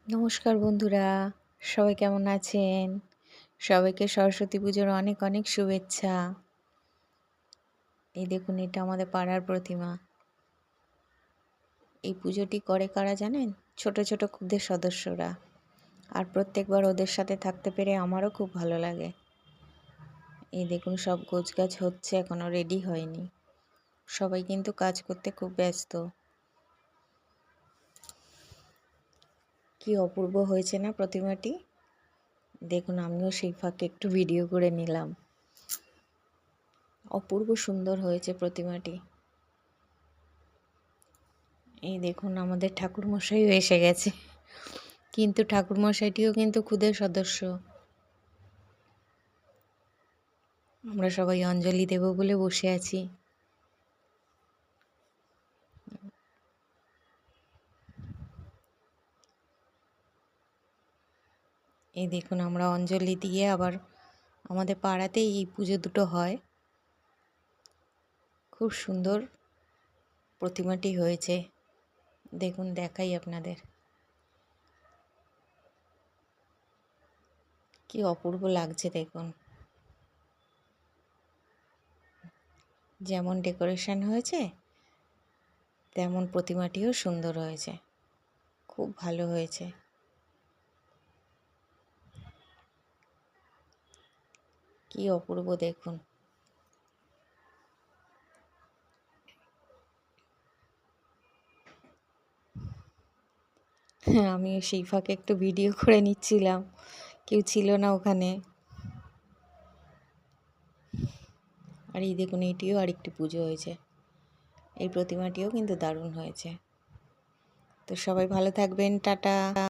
নমস্কার বন্ধুরা, সবাই কেমন আছেন? সবাইকে সরস্বতী পুজোর অনেক অনেক শুভেচ্ছা। এই দেখুন, এটা আমাদের পাড়ার প্রতিমা। এই পুজোটি করে কারা জানেন? ছোট ছোট ক্ষুদে সদস্যরা। আর প্রত্যেকবার ওদের সাথে থাকতে পেরে আমারও খুব ভালো লাগে। এই দেখুন, সব গোছগাছ হচ্ছে, এখনো রেডি হয়নি। সবাই কিন্তু কাজ করতে খুব ব্যস্ত। কি অপূর্ব হয়েছে না প্রতিমাটি? দেখুন, আমিও সেই ফাঁকে একটু ভিডিও করে নিলাম। অপূর্ব সুন্দর হয়েছে প্রতিমাটি। এই দেখুন, আমাদের ঠাকুরমশাইও এসে গেছে, কিন্তু ঠাকুরমশাইটিও কিন্তু ক্ষুদে সদস্য। আমরা সবাই অঞ্জলি দেব বলে বসে আছি। এই দেখুন, আমরা অঞ্জলি দিয়ে আবার আমাদের পাড়াতেই এই পুজো দুটো হয়। খুব সুন্দর প্রতিমাটি হয়েছে। দেখুন, দেখাই আপনাদের, কি অপূর্ব লাগছে দেখুন। যেমন ডেকোরেশন হয়েছে তেমন প্রতিমাটিও সুন্দর হয়েছে, খুব ভালো হয়েছে। কি অপূর্ব দেখুন। হ্যাঁ, আমিও সেই ফাঁকে একটু ভিডিও করে নিচ্ছিলাম, কেউ ছিল না ওখানে। আর এই দেখুন, এটিও আরেকটি পুজো হয়েছে। এই প্রতিমাটিও কিন্তু দারুণ হয়েছে। তো সবাই ভালো থাকবেন, টাটা।